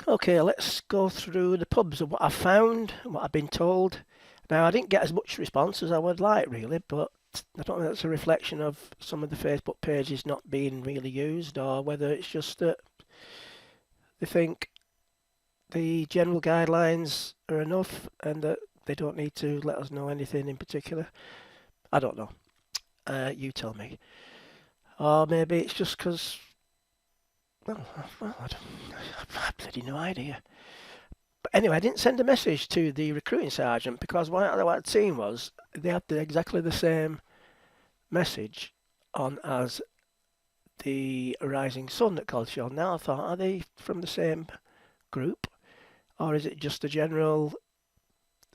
Okay, let's go through the pubs and what I found and what I've been told. Now, I didn't get as much response as I would like, really, but I don't know if that's a reflection of some of the Facebook pages not being really used or whether it's just that they think the general guidelines are enough and that they don't need to let us know anything in particular. I don't know. You tell me. Or maybe it's just because, well, I've bloody no idea. But anyway, I didn't send a message to the recruiting sergeant because what I'd seen was they had exactly the same message on as the Rising Sun at College Hill. Now I thought, are they from the same group or is it just a general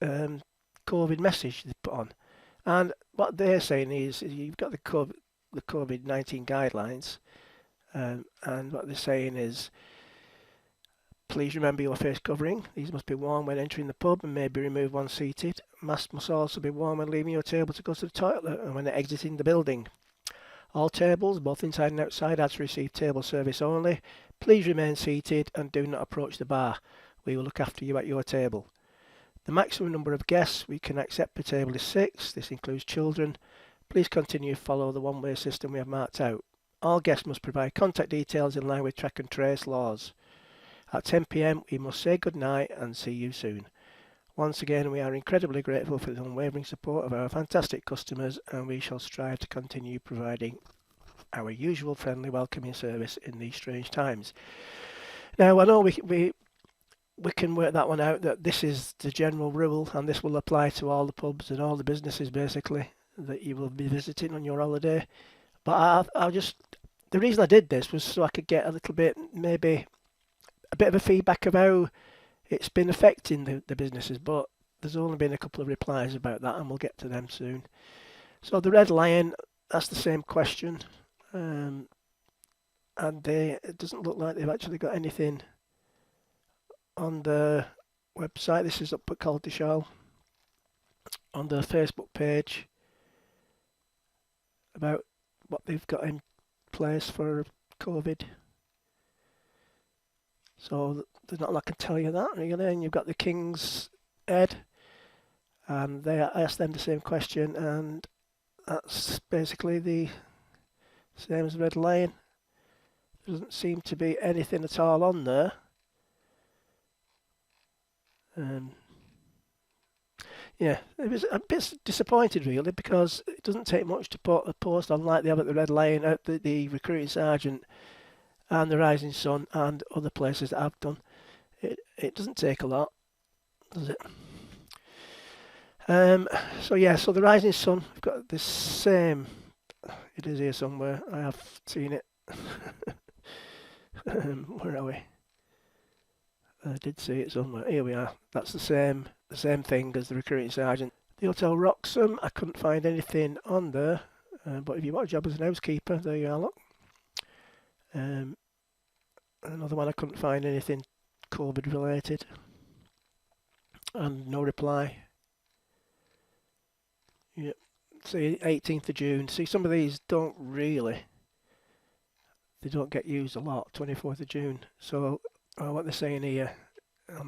um, COVID message they put on? And what they're saying is you've got the COVID-19 guidelines, and what they're saying is please remember your face covering. These must be worn when entering the pub and may be removed when seated. Masks must also be worn when leaving your table to go to the toilet and when exiting the building. All tables, both inside and outside, are to receive table service only. Please remain seated and do not approach the bar. We will look after you at your table. The maximum number of guests we can accept per table is 6. This includes children. Please continue to follow the one-way system we have marked out. All guests must provide contact details in line with track and trace laws. At 10 p.m. we must say goodnight and see you soon. Once again, we are incredibly grateful for the unwavering support of our fantastic customers, and we shall strive to continue providing our usual friendly welcoming service in these strange times. Now, I know we can work that one out, that this is the general rule and this will apply to all the pubs and all the businesses basically that you will be visiting on your holiday. But the reason I did this was so I could get a little bit, maybe a bit of a feedback of how it's been affecting the businesses, but there's only been a couple of replies about that and we'll get to them soon. So the Red Lion, that's the same question, and it doesn't look like they've actually got anything on the website. This is up at Coltishall on the Facebook page about what they've got in place for COVID. So there's not a lot I can tell you that really. And you've got the King's Head, and I asked them the same question, and that's basically the same as Red Lion. There doesn't seem to be anything at all on there. Yeah, it was a bit disappointed really because it doesn't take much to put a post on like they have at the Red Lion, at the recruiting sergeant, and the Rising Sun, and other places that I've done. It doesn't take a lot, does it? So yeah, so the Rising Sun, we've got the same. It is here somewhere. I have seen it. Where are we? I did see it somewhere. Here we are. That's the same thing as the recruiting sergeant. The Hotel Roxham, I couldn't find anything on there. But if you want a job as an housekeeper, there you are, look. Another one, I couldn't find anything COVID related. And no reply. Yep. See, 18th of June. See, some of these don't get used a lot. 24th of June. So what they're saying here,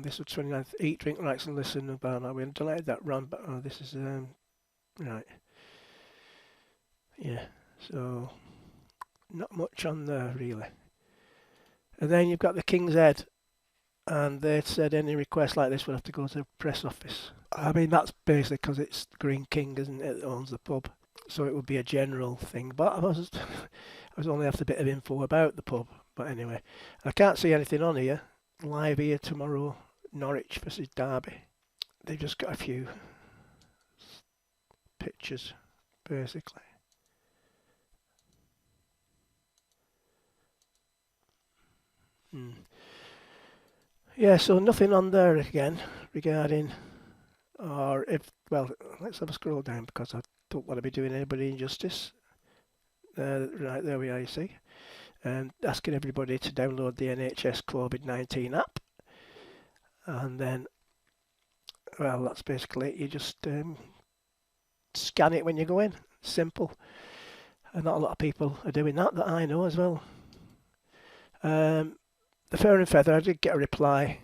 this was 29th, eat, drink, relax and listen about, we delayed that run, but this is, right. Yeah, so not much on there really. And then you've got the King's Head, and they said any request like this would have to go to the press office. I mean, that's basically because it's Green King, isn't it, that owns the pub. So it would be a general thing, but I was only after a bit of info about the pub. But anyway, I can't see anything on here. Live here tomorrow, Norwich versus Derby. They've just got a few pictures, basically. Yeah, so nothing on there again regarding, or if, well, let's have a scroll down because I don't want to be doing anybody injustice. Right, there we are, you see. And asking everybody to download the NHS COVID-19 app. And then, well, that's basically it. You just scan it when you go in. Simple. And not a lot of people are doing that I know as well. The the Fur and Feather, I did get a reply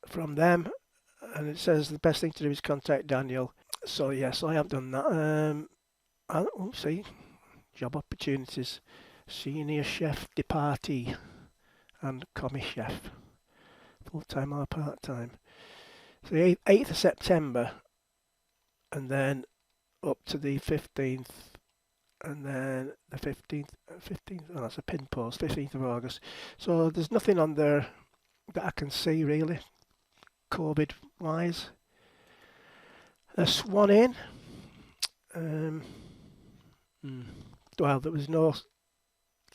from them, and it says the best thing to do is contact Daniel. So yes, I have done that. See, job opportunities, senior chef de partie and commis chef, full time or part time. So the 8th of September, and then up to the 15th, and then the 15th, oh, that's a pin post, 15th of August. So there's nothing on there that I can see really, COVID wise. A Swan Inn. Well, there was no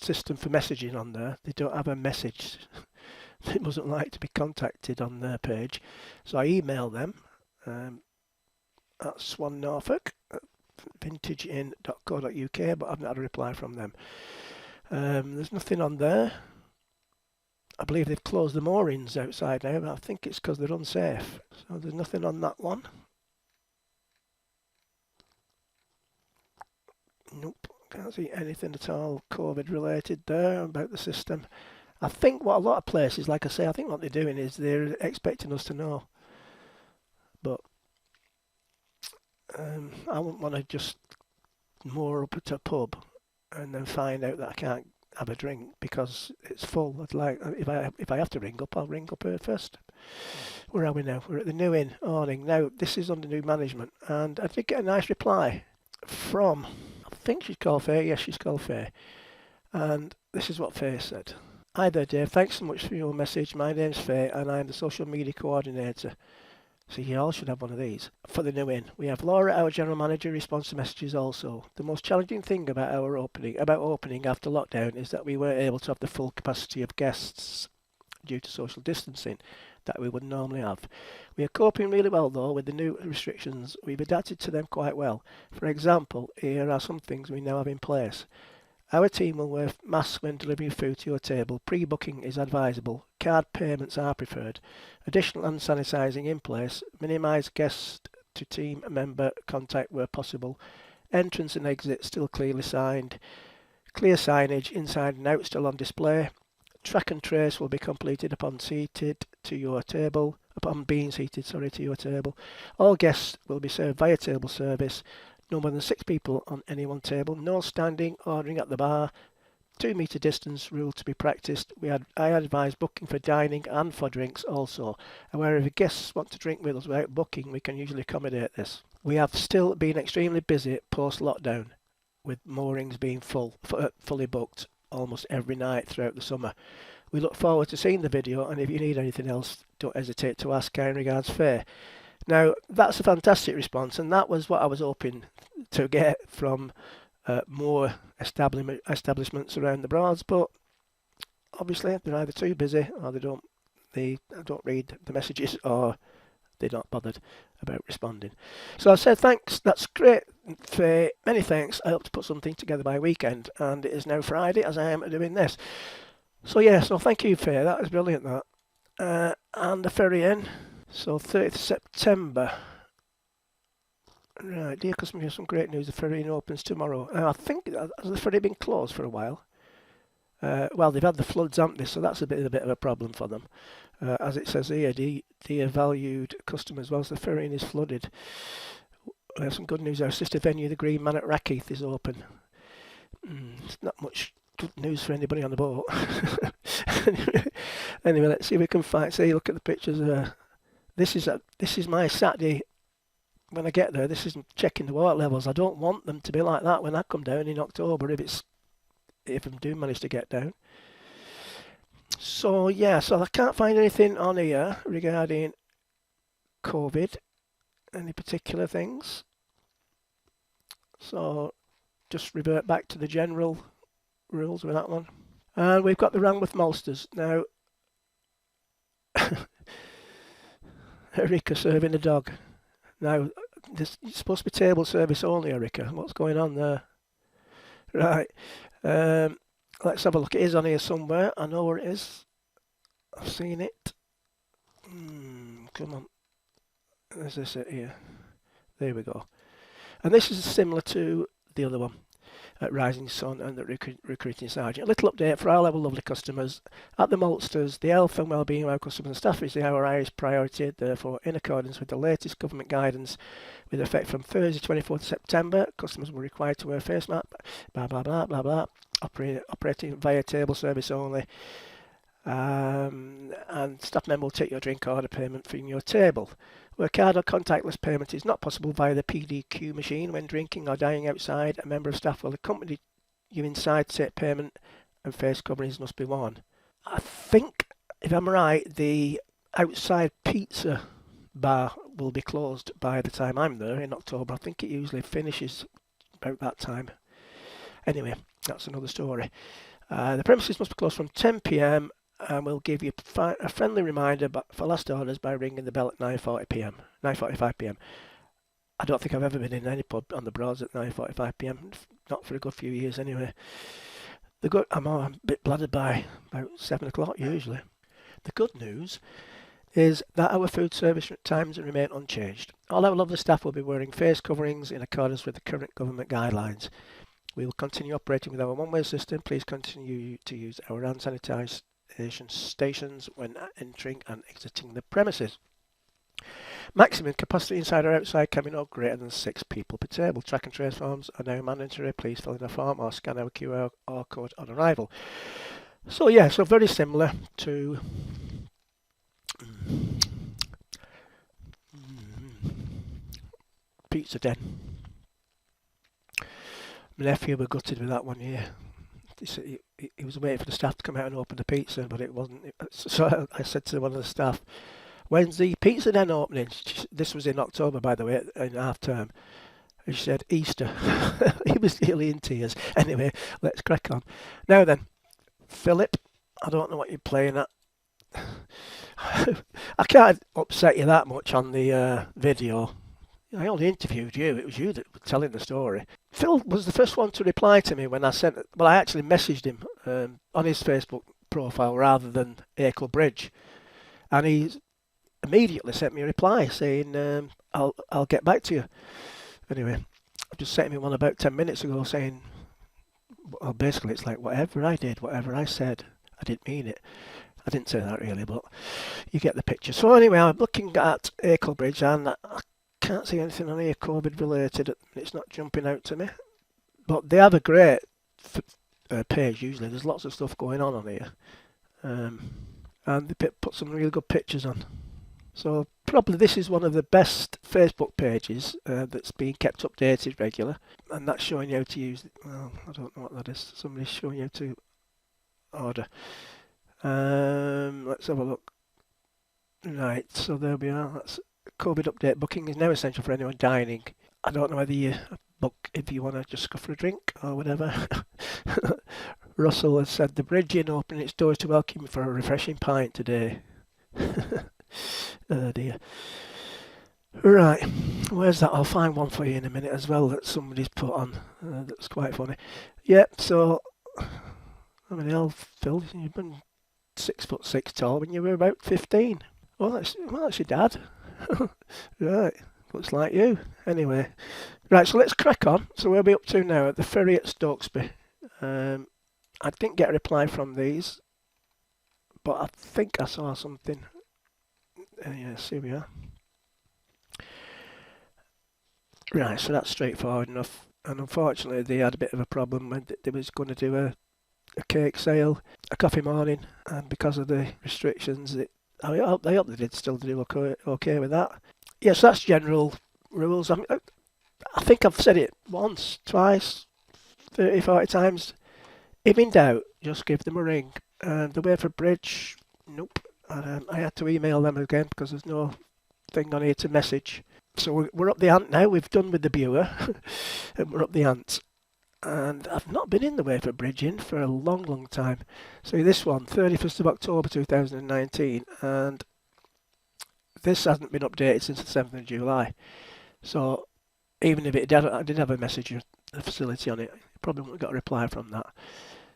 system for messaging on there. They don't have a message. It wasn't like to be contacted on their page. So I emailed them at Swan Norfolk at vintageinn.co.uk, but I've not had a reply from them. There's nothing on there. I believe they've closed the moorings outside now, but I think it's because they're unsafe. So there's nothing on that one. Nope, can't see anything at all COVID related there about the system. I think what a lot of places, like I say, I think what they're doing is they're expecting us to know. But I wouldn't want to just moor up at a pub and then find out that I can't have a drink because it's full. I'd like, if I have to ring up, I'll ring up her first. Where are we now? We're at the New Inn awning. Now, this is under new management, and I did get a nice reply from, I think she's called Faye. Yes, she's called Faye. And this is what Faye said. Hi there, Dave. Thanks so much for your message. My name's Faye, and I'm the social media coordinator. So you all should have one of these. For the New Inn, we have Laura, our general manager, responds to messages also. The most challenging thing about opening after lockdown is that we weren't able to have the full capacity of guests due to social distancing that we would normally have. We are coping really well though with the new restrictions. We've adapted to them quite well. For example, here are some things we now have in place. Our team will wear masks when delivering food to your table. Pre-booking is advisable. Card payments are preferred. Additional hand sanitising in place. Minimise guest to team member contact where possible. Entrance and exit still clearly signed. Clear signage inside and out still on display. Track and trace will be completed upon being seated to your table. All guests will be served via table service. No more than 6 people on any one table. No standing, ordering at the bar. 2-metre distance rule to be practised. I advise booking for dining and for drinks also. However, if guests want to drink with us without booking, we can usually accommodate this. We have still been extremely busy post-lockdown, with moorings being fully booked almost every night throughout the summer. We look forward to seeing the video, and if you need anything else, don't hesitate to ask. Kind regards, Faye. Now, that's a fantastic response, and that was what I was hoping to get from more establishments around the Broads, but obviously they're either too busy or they don't read the messages, or they're not bothered about responding. So I said thanks, that's great, Faye, many thanks. I hope to put something together by weekend, and it is now Friday as I am doing this. So yeah, so thank you, Faye, that was brilliant, that. And the Ferry Inn. So 30th September. Right, dear customer, here's some great news. The Ferry Inn opens tomorrow. I think, has the ferry been closed for a while? Well, they've had the floods, haven't they? So that's a bit of a problem for them. As it says here, dear valued customers, whilst the Ferry Inn is flooded, we have some good news. Our sister venue, the Green Man at Rackheath, is open. It's not much good news for anybody on the boat. Anyway, let's see if we can look at the pictures. This is my Saturday when I get there. This is checking the water levels. I don't want them to be like that when I come down in October, if I do manage to get down. So yeah, so I can't find anything on here regarding COVID, any particular things. So just revert back to the general rules with that one. And we've got the Ranworth Maltsters now. Erica serving a dog. Now, this is supposed to be table service only, Erica. What's going on there? Right. Let's have a look. It is on here somewhere. I know where it is. I've seen it. Come on. Is this it here? There we go. And this is similar to the other one. at Rising Sun and the recruiting sergeant. A little update for all our lovely customers. At the Maltsters, the health and well-being of our customers and staff is our highest priority. Therefore, in accordance with the latest government guidance, with effect from Thursday 24th September, customers were required to wear a face mask, blah blah blah blah blah, operating via table service only. And staff member will take your drink order payment from your table. Where card or contactless payment is not possible via the PDQ machine when drinking or dining outside, a member of staff will accompany you inside to take payment and face coverings must be worn. I think, if I'm right, the outside pizza bar will be closed by the time I'm there in October. I think it usually finishes about that time. Anyway, that's another story. The premises must be closed from 10 p.m. and we'll give you a friendly reminder for last orders by ringing the bell at 9:45 p.m. I don't think I've ever been in any pub on the Broads at 9:45 p.m. Not for a good few years anyway. I'm a bit bladdered by about 7 o'clock usually. The good news is that our food service times remain unchanged. All our lovely staff will be wearing face coverings in accordance with the current government guidelines. We will continue operating with our one-way system. Please continue to use our hand sanitisation stations when entering and exiting the premises. Maximum capacity inside or outside can be no greater than 6 people per table. Track and trace forms are now mandatory. Please fill in a form or scan our QR code on arrival. So yeah, so very similar to Pizza Den. My nephew was gutted with that one year. He was waiting for the staff to come out and open the pizza, but it wasn't. So I said to one of the staff, "When's the Pizza Den opening?" This was in October, by the way, in half term. And she said, "Easter." He was nearly in tears. Anyway, let's crack on. Now then, Philip, I don't know what you're playing at. I can't upset you that much on the video. I only interviewed you. It was you that was telling the story. Phil was the first one to reply to me when I sent it. Well, I actually messaged him on his Facebook profile rather than Acle Bridge. And he immediately sent me a reply saying, I'll get back to you. Anyway, I just sent him one about 10 minutes ago saying, well, basically it's like whatever I did, whatever I said, I didn't mean it. I didn't say that really, but you get the picture. So anyway, I'm looking at Acle Bridge and I can't see anything on here COVID related. It's not jumping out to me. But they have a great page usually. There's lots of stuff going on here. And they put some really good pictures on. So probably this is one of the best Facebook pages that's being kept updated regular. And that's showing you how to use it. Well, I don't know what that is. Somebody's showing you how to order. Let's have a look. Right, so there we are. That's COVID update. Booking is now essential for anyone dining. I don't know whether you book if you want to just go for a drink or whatever. Russell has said the Bridge Inn opening its doors to welcome you for a refreshing pint today. Oh dear. Right, where's that? I'll find one for you in a minute as well that somebody's put on. That's quite funny. Yep, so I mean, hell, Phil, you've been 6'6" tall when you were about 15. Well, that's your dad. Right, looks like you. Anyway, right, so let's crack on. So where are we up to now? At the ferry at Stokesby. I didn't get a reply from these, but I think I saw something. Yes, here we are. Right, so that's straightforward enough. And unfortunately, they had a bit of a problem when they was going to do a cake sale, a coffee morning, and because of the restrictions, I hope they did still do okay with that. Yes, that's general rules. I think I've said it once, twice, 30, 40 times. If in doubt, just give them a ring. The Wayford Bridge, nope. I had to email them again because there's no thing on here to message. So we're up the ant now. We've done with the viewer, and we're up the ant. And I've not been in the Wayford Bridge Inn for a long, long time. So this one, 31st of October 2019, and this hasn't been updated since the 7th of July. So even if I did have a message of the facility on it, you probably wouldn't have got a reply from that.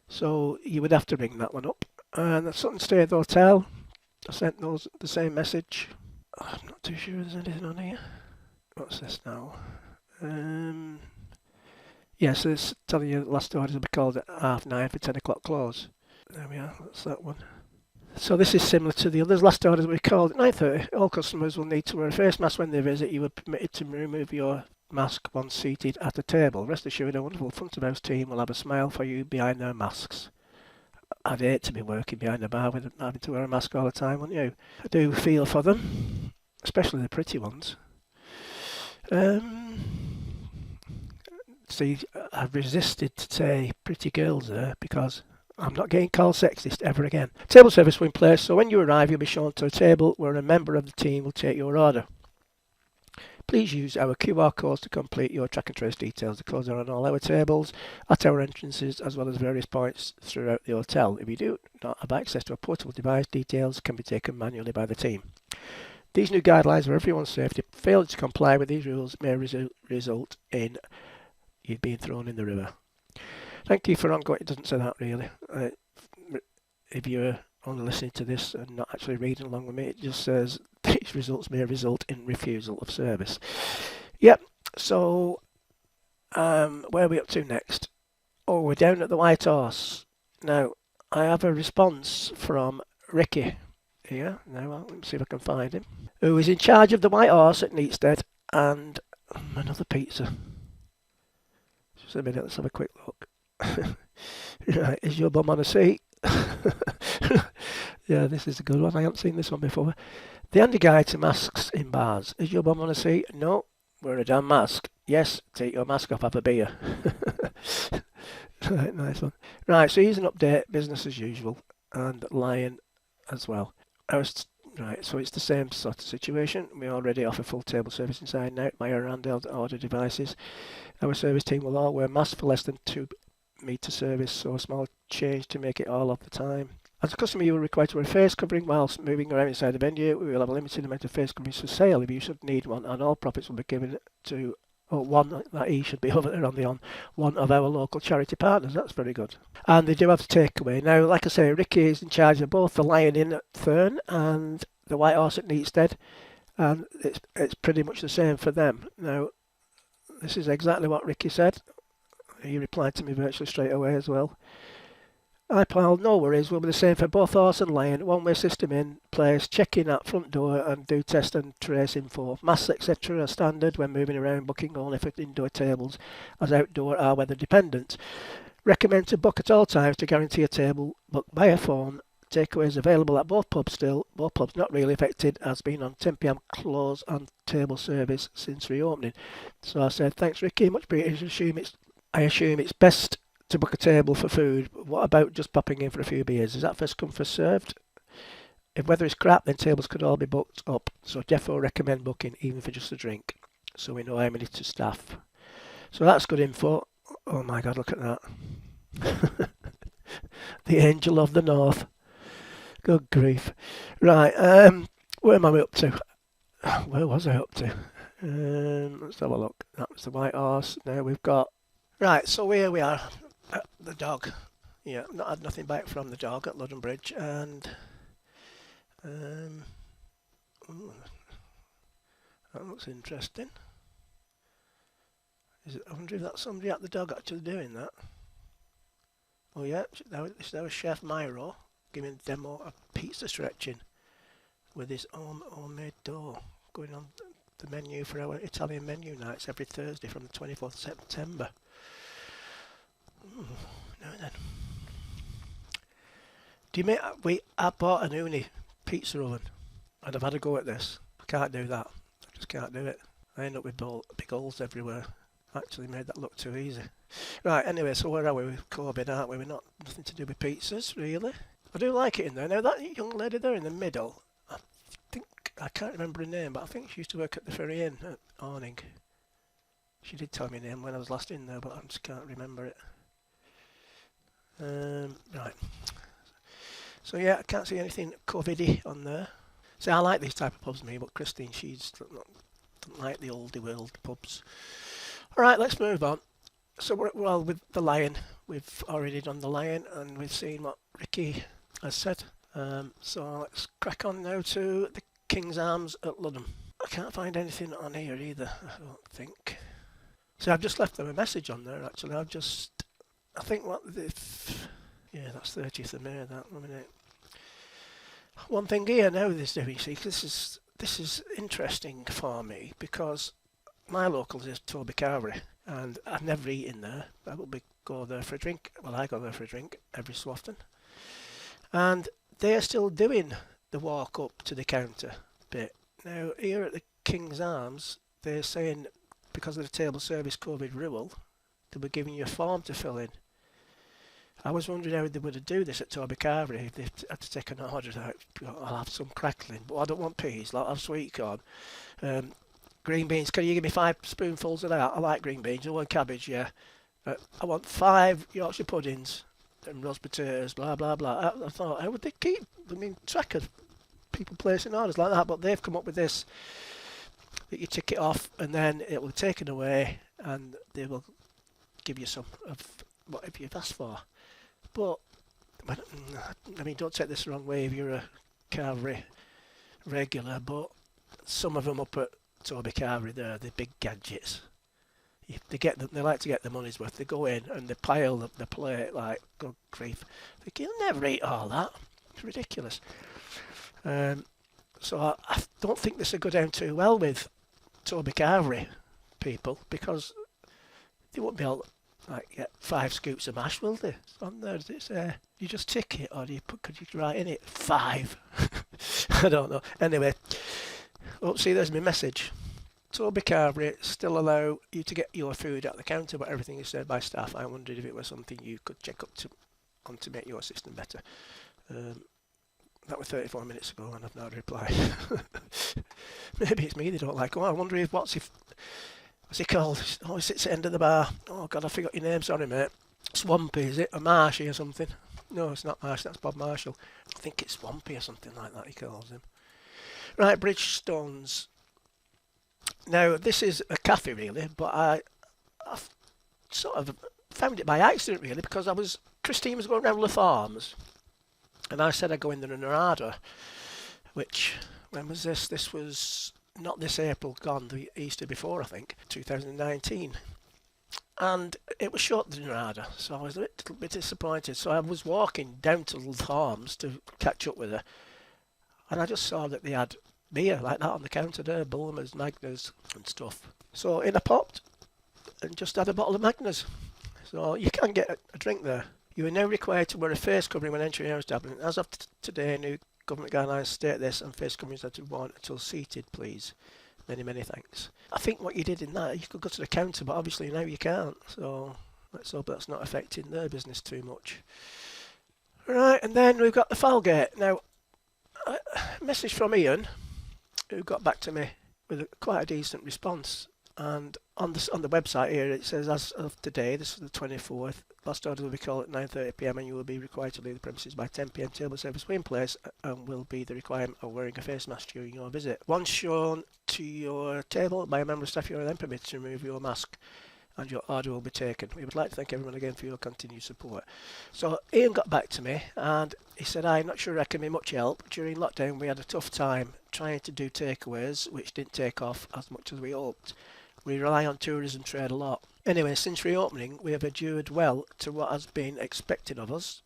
So you would have to ring that one up. And the Sutton Staithe Hotel, I sent those the same message. I'm not too sure there's anything on here. What's this now? Yes, it's telling you that last orders will be called at 9:30 for 10 o'clock close. There we are, that's that one. So this is similar to the others. Last orders will be called at 9:30. All customers will need to wear a face mask when they visit. You are permitted to remove your mask once seated at a table. Rest assured, a wonderful front of house team will have a smile for you behind their masks. I'd hate to be working behind a bar with having to wear a mask all the time, wouldn't you? I do feel for them, especially the pretty ones. Um, See, I've resisted to say pretty girls there because I'm not getting called sexist ever again. Table service will in place, so when you arrive, you'll be shown to a table where a member of the team will take your order. Please use our QR codes to complete your track and trace details. The codes are on all our tables, at our entrances, as well as various points throughout the hotel. If you do not have access to a portable device, details can be taken manually by the team. These new guidelines for everyone's safety. Failure to comply with these rules may result in you've been thrown in the river. Thank you for ongoing. It doesn't say that really. If you're only listening to this and not actually reading along with me, it just says these results may result in refusal of service. Yep. So, where are we up to next? Oh, we're down at the White Horse. Now, I have a response from Ricky here. Now, let me see if I can find him. Who is in charge of the White Horse at Neatstead and another pizza. Just a minute, let's have a quick look. Right, is your bum on a seat? Yeah, this is a good one. I haven't seen this one before. The handy guide to masks in bars. Is your bum on a seat? No. Wear a damn mask. Yes, take your mask off, have a beer. Right, nice one. Right, so here's an update, business as usual, and Lion as well. Right, so it's the same sort of situation. We already offer full table service inside and out via handheld order devices. Our service team will all wear masks for less than 2 metre service, so a small change to make it all of the time. As a customer, you are required to wear a face covering whilst moving around inside the venue. We will have a limited amount of face coverings for sale if you should need one, and all profits will be given to one that he should be over there on one of our local charity partners. That's very good. And they do have takeaway. Now, like I say, Ricky is in charge of both the Lion Inn at Thurn and the White Horse at Neatstead, and it's pretty much the same for them. Now, this is exactly what Ricky said. He replied to me virtually straight away as well. Hi pal, no worries, we'll be the same for both Horse and Lion. One-way system in place, check in at front door and do test and trace info. Masks etc. are standard when moving around, booking only for indoor tables as outdoor are weather dependent. Recommend to book at all times to guarantee a table, book via phone. Takeaways available at both pubs still. Both pubs not really affected, has been on 10 p.m. close and table service since reopening. So I said, thanks Ricky, much appreciated. I assume it's best to book a table for food. What about just popping in for a few beers? Is that first come first served? If weather is crap, then tables could all be booked up. So defo recommend booking even for just a drink, so we know how many to staff. So that's good info. Oh my god, look at that. The angel of the north. Good grief. Right, where am I up to? Where was I up to? Let's have a look. That was the White Horse. Now we've got... Right, so here we are at the dog. Yeah, not had nothing back from the dog at Ludden Bridge, and ooh, that looks interesting. I wonder if that's somebody at the dog actually doing that. Oh yeah, that was Chef Myro giving a demo of pizza stretching with his own homemade dough, going on the menu for our Italian menu nights every Thursday from the 24th of September. Ooh, now then. I bought an Uni pizza oven and I've had a go at this. I can't do that. I just can't do it. I end up with big holes everywhere. Actually made that look too easy. Right, anyway, so where are we? With Corbyn, aren't we? We're not nothing to do with pizzas, really. I do like it in there. Now that young lady there in the middle, I can't remember her name, but I think she used to work at the Ferry Inn at Awning. She did tell me her name when I was last in there, but I just can't remember it. Right. So yeah, I can't see anything COVID-y on there. See, I like these type of pubs, me, but Christine, she doesn't like the oldie world pubs. Alright, let's move on. So well, with the Lion, we've already done the Lion, and we've seen what Ricky has said. So let's crack on now to the King's Arms at Ludden. I can't find anything on here either, I don't think. So I've just left them a message on there. Actually, I think yeah, that's 30th of May. That one minute. One thing here now this doing, see, 'cause this is interesting for me because my locals is Toby Carvery, and I've never eaten there. I will go there for a drink. Well, I go there for a drink every so often, and they are still doing the walk up to the counter bit. Now here at the King's Arms, they're saying because of the table service COVID rule, they were giving you a form to fill in. I was wondering how they would do this at Toby Carvery if they had to take an order. I'll have some crackling, but I don't want peas. I'll have sweet corn. Green beans, can you give me 5 spoonfuls of that? I like green beans. I want cabbage, yeah. I want 5 Yorkshire puddings and roast potatoes, blah, blah, blah. I thought, how would they keep, track of people placing orders like that? But they've come up with this, that you tick it off and then it will be taken away and they will give you some of whatever you've asked for. But, don't take this the wrong way if you're a Carvery regular, but some of them up at Toby Carvery, they're the big gadgets. They like to get the money's worth. They go in and they pile up the plate like, good grief. You'll never eat all that. It's ridiculous. So I don't think this will go down too well with Toby Carvery people because they won't be able to get 5 scoops of mash, will they? On there, it's you just tick it, or could you write in it 5? I don't know. Anyway, see, there's my message. Toby Carvery still allow you to get your food at the counter, but everything is served by staff. I wondered if it was something you could check up on to make your system better. That was 34 minutes ago, and I've not replied. Maybe it's me they don't like. Oh, I wonder if what's he called? Oh, he sits at the end of the bar. Oh God, I forgot your name. Sorry, mate. Swampy, is it? Or Marshy or something? No, it's not Marshy. That's Bob Marshall. I think it's Swampy or something like that. He calls him. Right, Bridgestones. Now, this is a cafe really, but I sort of found it by accident really because Christine was going around Le Farms, and I said I'd go in there in an order. Which, when was this? This was not this April gone, the Easter before, I think, 2019. And it was short the Nerada, so I was a little bit disappointed. So I was walking down to the Farms to catch up with her, and I just saw that they had beer like that on the counter there, Bulmers, Magners and stuff. So in I popped and just had a bottle of Magners. So you can get a drink there. You are now required to wear a face covering when entering our establishment. As of today, new government guidelines state this, and face coverings are to be worn until seated, please. Many, many thanks. I think what you did in that, you could go to the counter, but obviously now you can't. So let's hope that's not affecting their business too much. Right, and then we've got the Falgate. Now, a message from Ian, who got back to me with quite a decent response. And on the website here, it says, as of today, this is the 24th, last order will be called at 9:30 p.m. and you will be required to leave the premises by 10 p.m. Table service will be in place and will be the requirement of wearing a face mask during your visit. Once shown to your table by a member of staff, you are then permitted to remove your mask and your order will be taken. We would like to thank everyone again for your continued support. So Ian got back to me and he said, I'm not sure I can be much help. During lockdown we had a tough time trying to do takeaways, which didn't take off as much as we hoped. We rely on tourism trade a lot. Anyway, since reopening, we have adhered well to what has been expected of us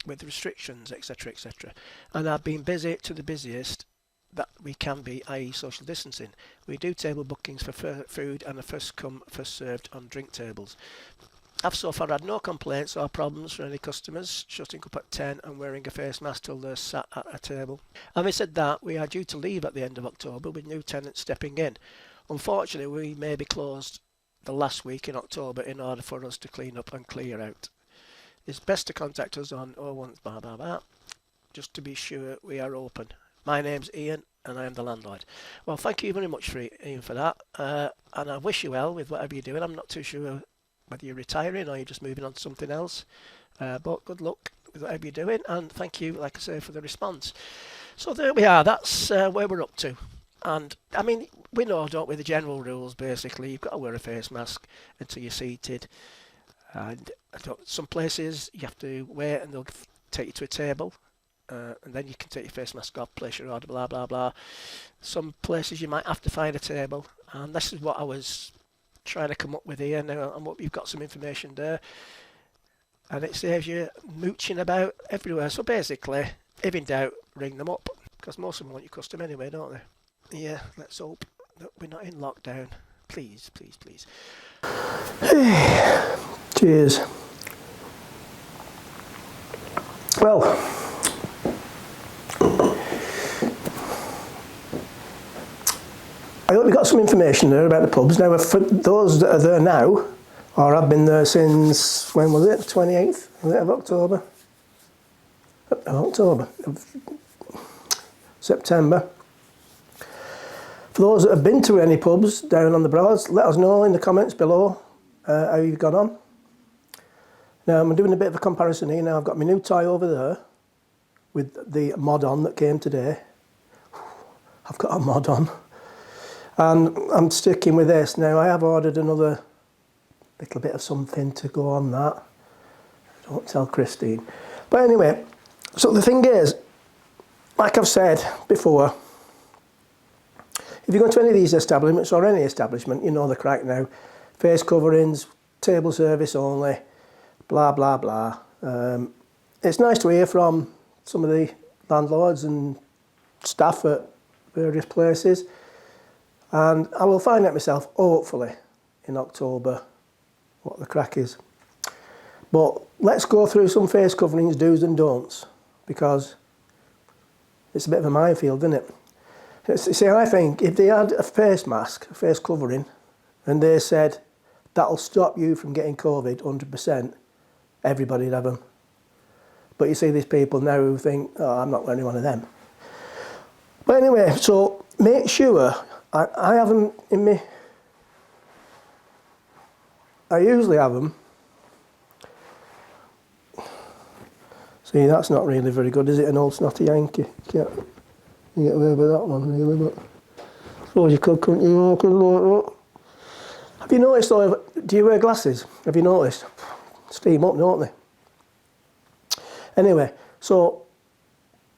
with restrictions, etc., etc. And have been busy to the busiest that we can be, i.e. social distancing. We do table bookings for food and a first come, first served on drink tables. I've so far had no complaints or problems from any customers shutting up at 10 and wearing a face mask till they're sat at a table. Having said that, we are due to leave at the end of October with new tenants stepping in. Unfortunately, we may be closed the last week in October in order for us to clean up and clear out. It's best to contact us on 01 blah blah blah, just to be sure we are open. My name's Ian and I am the landlord. Well, thank you very much, Ian, for that. And I wish you well with whatever you're doing. I'm not too sure whether you're retiring or you're just moving on to something else. But good luck with whatever you're doing. And thank you, like I say, for the response. So there we are. That's where we're up to. And, I mean, we know, don't we, the general rules, basically. You've got to wear a face mask until you're seated. And some places you have to wait and they'll take you to a table. And then you can take your face mask off, place your order, blah, blah, blah. Some places you might have to find a table. And this is what I was trying to come up with here now. And you've got some information there, and it saves you mooching about everywhere. So basically, if in doubt, ring them up, because most of them want your custom anyway, don't they? Yeah, let's hope that we're not in lockdown. Please, please, please. Cheers. Well, I hope you got some information there about the pubs. Now, for those that are there now, or have been there since, when was it, 28th of October? September. For those that have been to any pubs down on the Broads, let us know in the comments below how you've got on. Now, I'm doing a bit of a comparison here. Now, I've got my new tie over there with the mod on that came today. I've got a mod on. And I'm sticking with this. Now, I have ordered another little bit of something to go on that. Don't tell Christine. But anyway, so the thing is, like I've said before, if you go to any of these establishments or any establishment, you know the crack now. Face coverings, table service only, blah, blah, blah. It's nice to hear from some of the landlords and staff at various places. And I will find out myself, hopefully, in October, what the crack is. But let's go through some face coverings, do's and don'ts, because it's a bit of a minefield, isn't it? See, I think if they had a face mask, a face covering, and they said, that'll stop you from getting COVID 100%, everybody'd have them. But you see these people now who think, oh, I'm not wearing one of them. But anyway, so make sure, I have them in me, I usually have them. See, that's not really very good, is it? An old snotty Yankee. You get away with that one, really, but I suppose you could, couldn't you? Oh, could like that. Have you noticed, though, do you wear glasses? Have you noticed? Steam up, don't they? Anyway, so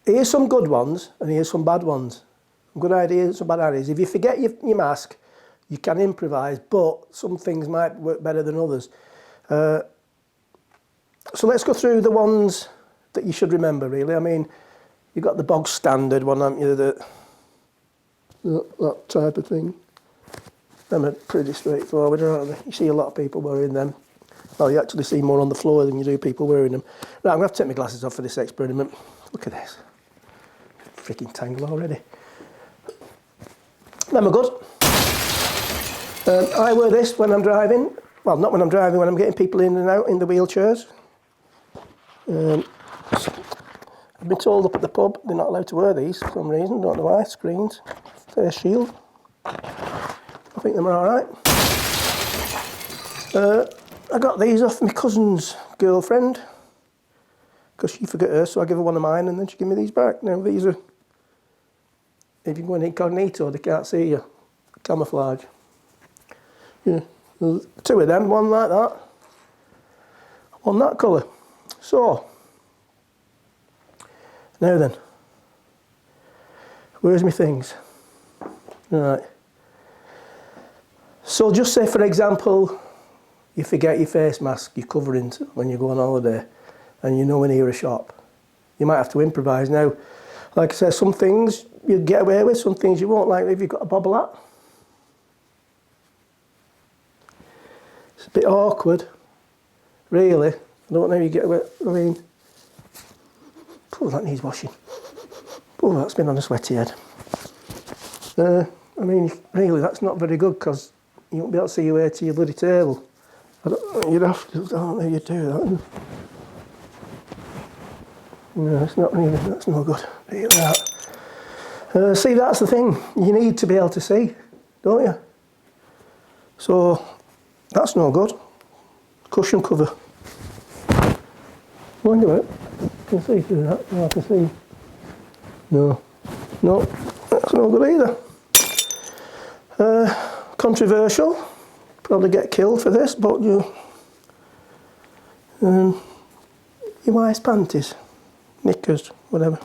here's some good ones and here's some bad ones. Some good ideas, some bad ideas. If you forget your mask, you can improvise, but some things might work better than others. So let's go through the ones that you should remember, really. I mean, you've got the bog standard one, haven't you? That type of thing. Them are pretty straightforward, aren't they? You see a lot of people wearing them. Well, you actually see more on the floor than you do people wearing them. Right, I'm going to have to take my glasses off for this experiment. Look at this. Freaking tangle already. Them are good. I wear this when I'm driving. Well, not when I'm driving, when I'm getting people in and out in the wheelchairs. I've been told up at the pub they're not allowed to wear these for some reason, don't know why. Screens, face shield. I think them are alright. I got these off my cousin's girlfriend because she forgot hers, so I give her one of mine and then she gave me these back. Now these are, if you go in incognito, they can't see you. Camouflage. Yeah, there's two of them, one like that, one that colour. So, now then, where's my things? Right. So just say, for example, you forget your face mask, your coverings when you go on holiday, and you know when you're a shop. You might have to improvise. Now, like I said, some things you'll get away with, some things you won't, like if you've got a bobble hat. It's a bit awkward, really. I don't know how you get away. I mean, oh, that needs washing. Oh, that's been on a sweaty head. I mean, really, that's not very good because you won't be able to see your way to your bloody table. You'd have to, I don't know how you do that. No, it's not really, that's no good. See, that's the thing. You need to be able to see, don't you? So, that's no good. Cushion cover. Wait a minute. Can see through that? No, I can see. No. No, that's no good either. Controversial. Probably get killed for this, but your wife's panties, knickers, whatever.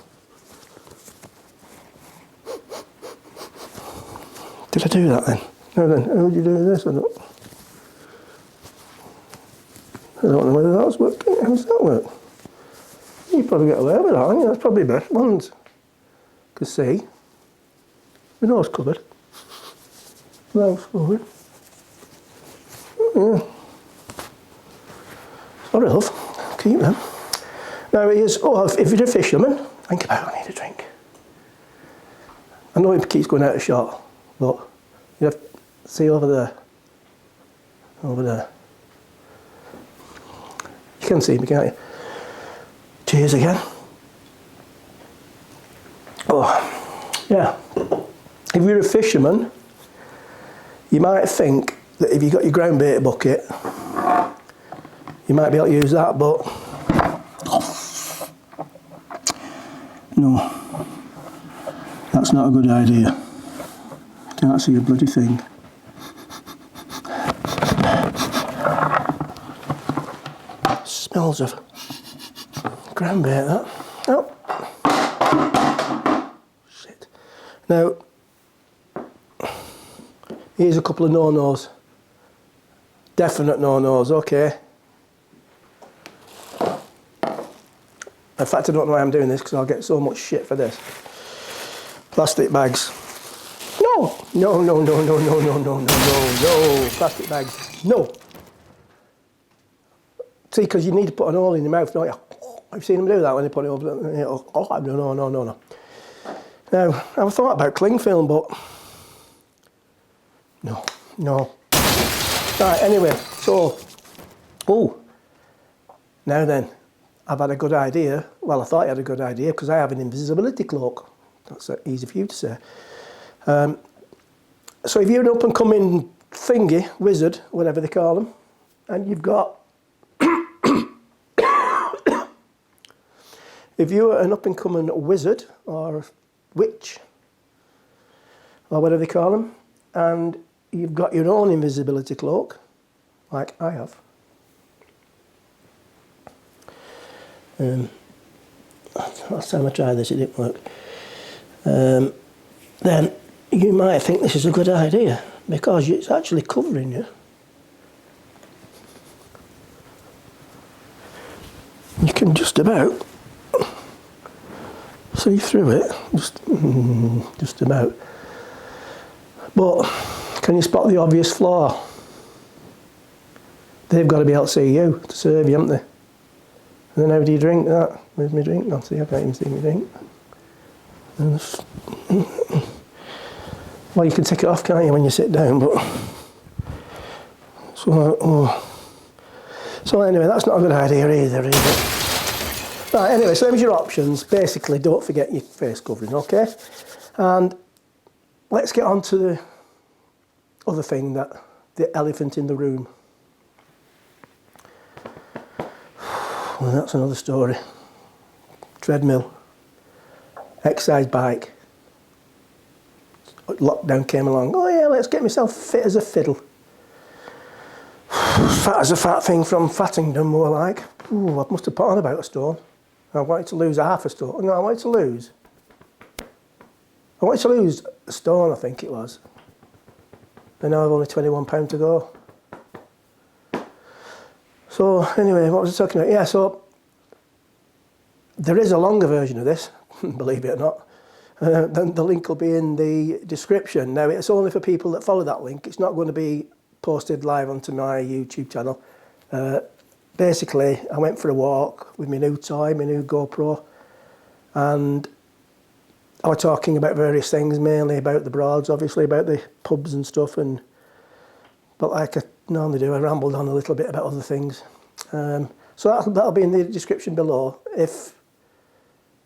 Did I do that then? No then, how would you do this or not? don't know whether that's working. How does that work? You probably get away with that, aren't you? That's probably the best ones. Because see, the nose covered. Mouth covered. Yeah. Sorry, love. Keep them. Now, if you're a fisherman, think about it, I need a drink. I know it keeps going out of shot, but you have to see over there. Over there. You can see me, can't you? Cheers again. Oh, yeah. If you're a fisherman, you might think that if you've got your ground bait bucket, you might be able to use that, but no, that's not a good idea. Can't see a bloody thing. Smells of ground bait, that. Oh. Shit. Now, here's a couple of no-nos. Definite no-nos, okay. In fact, I don't know why I'm doing this because I'll get so much shit for this. Plastic bags. No! No, no, no, no, no, no, no, no, no. Plastic bags. No. See, because you need to put an hole in your mouth, don't you? I've seen them do that when they put it over. Oh, no, no, no, no. Now, I've thought about cling film, but no, no. Right, anyway, so, now then, I've had a good idea. Well, I thought I had a good idea because I have an invisibility cloak. That's easy for you to say. So if you're an up-and-coming thingy, wizard, whatever they call them, and you've got if you're an up-and-coming wizard or witch or whatever they call them, and you've got your own invisibility cloak, like I have, last time I tried this, it didn't work, then you might think this is a good idea because it's actually covering you. You can just about see through it, just about. But can you spot the obvious flaw? They've got to be able to see you to serve you, haven't they? And then how do you drink that? Where's my drink? No, see, I can't even see my drink. Well, you can take it off, can't you, when you sit down, but... So anyway, that's not a good idea either, is it? Right, anyway, so there's your options. Basically, don't forget your face covering, okay? And let's get on to the other thing, the elephant in the room. Well, that's another story. Treadmill. Exercise bike. Lockdown came along. Oh yeah, let's get myself fit as a fiddle. Fat as a fat thing from Fattingdom, more like. Ooh, I must have put on about a stone. I wanted to lose half a stone. No, I wanted to lose a stone, I think it was. And now I've only £21 to go. So anyway, what was I talking about? Yeah, so there is a longer version of this, believe it or not. The link will be in the description. Now, it's only for people that follow that link. It's not going to be posted live onto my YouTube channel. Basically, I went for a walk with my new toy, my new GoPro, and I was talking about various things, mainly about the Broads, obviously, about the pubs and stuff, but like I normally do, I rambled on a little bit about other things. So that'll be in the description below, if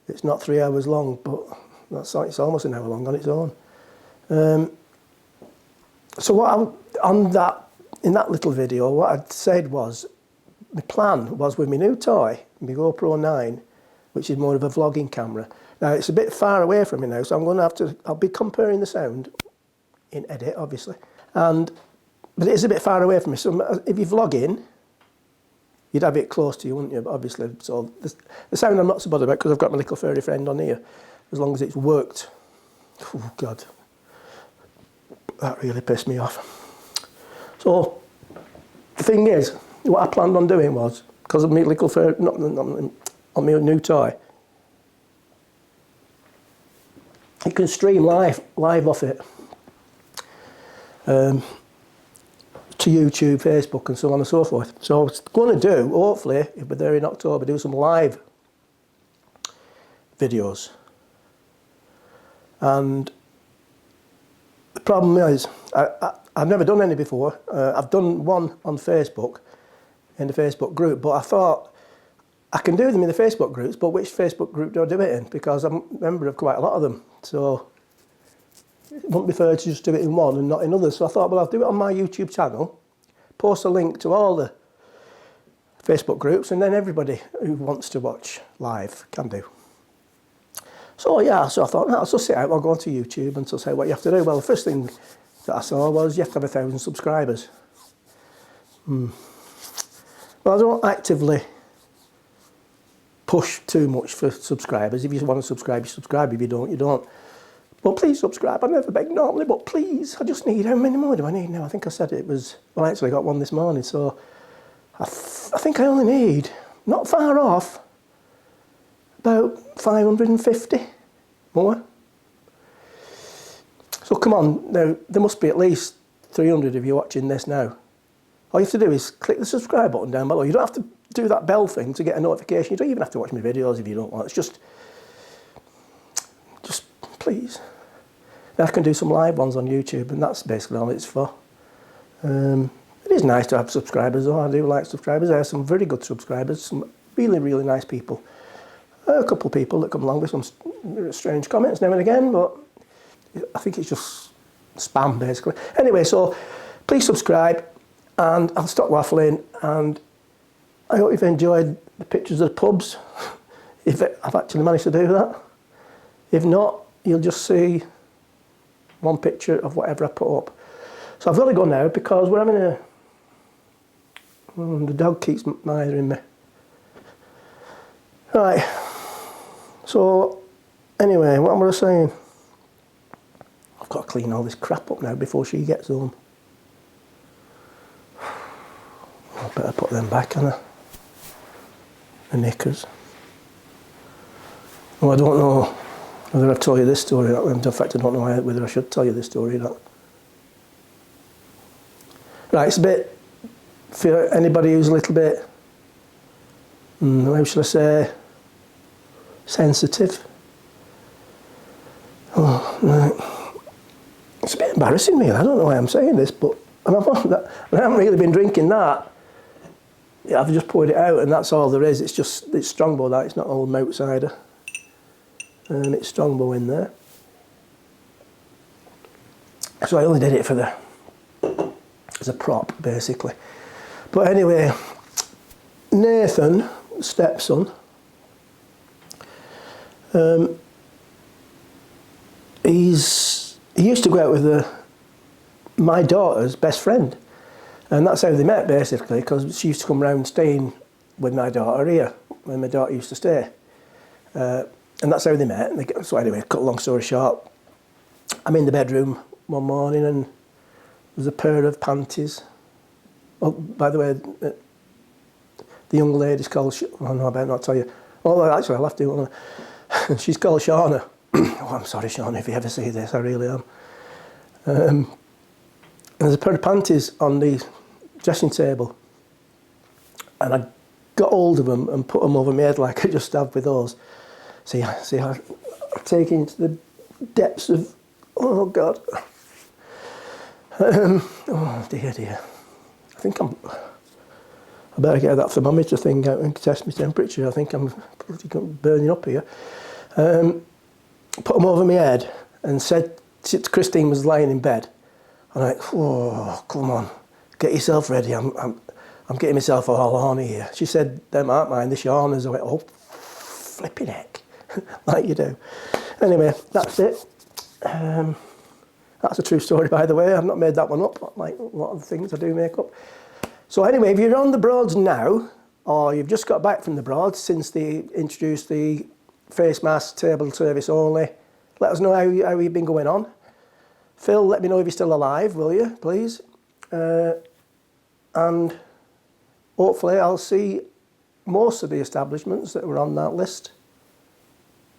it's not 3 hours long, but it's almost an hour long on its own. So in that little video, what I'd said was, the plan was with my new toy, my GoPro 9, which is more of a vlogging camera. Now, it's a bit far away from me now, so I'm going to I'll be comparing the sound in edit, obviously. But it is a bit far away from me, so if you vlog in, you'd have it close to you, wouldn't you? But obviously, so the sound I'm not so bothered about because I've got my little furry friend on here, as long as it's worked. Oh, God. That really pissed me off. So, the thing is, what I planned on doing was, because of my little on my new toy, you can stream live off it to YouTube, Facebook, and so on and so forth. So I was going to do, hopefully, if we're there in October, do some live videos. And the problem is, I've never done any before. I've done one on Facebook, in the Facebook group, but I thought I can do them in the Facebook groups, but which Facebook group do I do it in? Because I'm a member of quite a lot of them. So it wouldn't be fair to just do it in one and not in others. So I thought, well, I'll do it on my YouTube channel, post a link to all the Facebook groups, and then everybody who wants to watch live can do. So yeah, so I thought, no, I'll just sit out, I'll go onto YouTube and say what you have to do. Well, the first thing that I saw was you have to have 1,000 subscribers. Well, I don't actively push too much for subscribers. If you want to subscribe, you subscribe. If you don't, you don't. But please subscribe. I never beg normally, but please, I just need, how many more do I need now? I think I said it was, well, I actually got one this morning, so I think I only need, not far off, about 550 more. So come on, now, there must be at least 300 of you watching this now. All you have to do is click the subscribe button down below. You don't have to do that bell thing to get a notification. You don't even have to watch my videos if you don't want. It's just please. I can do some live ones on YouTube, and that's basically all it's for. It is nice to have subscribers, though. I do like subscribers. I have some very good subscribers, some really, really nice people. A couple of people that come along with some strange comments now and again, but I think it's just spam, basically. Anyway, so please subscribe, and I'll stop waffling, and I hope you've enjoyed the pictures of the pubs, if I've actually managed to do that. If not, you'll just see one picture of whatever I put up. So I've got to go now because we're having a... the dog keeps mithering me. Right. So, anyway, what was I saying? I've got to clean all this crap up now before she gets home. I better put them back on her. The knickers. Well, I don't know whether I've told you this story or not. In fact, I don't know whether I should tell you this story or not. Right, it's a bit, for anybody who's a little bit, how shall I say, sensitive. Oh, right. It's a bit embarrassing, really. I don't know why I'm saying this, but I haven't really been drinking that. Yeah, I've just poured it out, and that's all there is. It's Strongbow, that. It's not old malt cider. And it's Strongbow in there. So I only did it for as a prop, basically. But anyway, Nathan, stepson, he used to go out with my daughter's best friend. And that's how they met, basically, because she used to come round staying with my daughter here, when my daughter used to stay. And that's how they met. So anyway, cut a long story short, I'm in the bedroom one morning and there's a pair of panties. Oh, by the way, the young lady's called... Oh, no, I better not tell you. Oh, actually, I'll have to. She's called Shauna. Oh, I'm sorry, Shauna, if you ever see this, I really am. And there's a pair of panties on the dressing table. And I got hold of them and put them over my head like I just have with those. See, I take into the depths of... Oh, God. Oh, dear. I think I better get that thermometer thing out and test my temperature. I think I'm pretty burning up here. Put them over my head and said, Christine was lying in bed. I'm like, oh, come on, get yourself ready. I'm getting myself all horny here. She said, them aren't mine, they're Shauna's. I went, oh, flipping heck, like you do. Anyway, that's it. That's a true story, by the way. I've not made that one up, like a lot of the things I do make up. So anyway, if you're on the Broads now, or you've just got back from the Broads since they introduced the face mask table service only, let us know how you've been going on. Phil, let me know if you're still alive, will you, please? And hopefully I'll see most of the establishments that were on that list.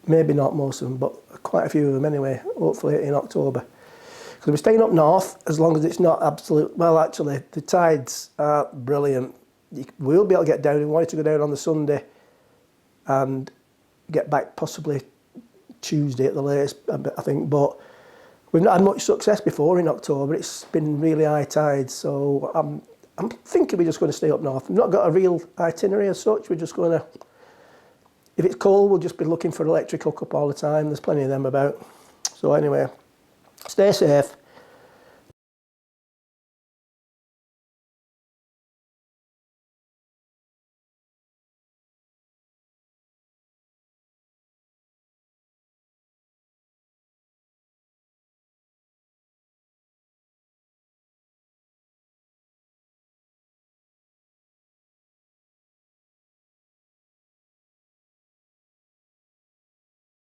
Maybe not most of them, but quite a few of them anyway, hopefully in October. Because we're staying up north as long as it's not absolute. Well, actually, the tides are brilliant. We'll be able to get down. We wanted to go down on the Sunday and get back possibly Tuesday at the latest, I think. But we've not had much success before in October. It's been really high tides, so I'm thinking we're just going to stay up north. We've not got a real itinerary as such. We're just going to, if it's cold, we'll just be looking for electric hookup all the time. There's plenty of them about. So anyway, stay safe.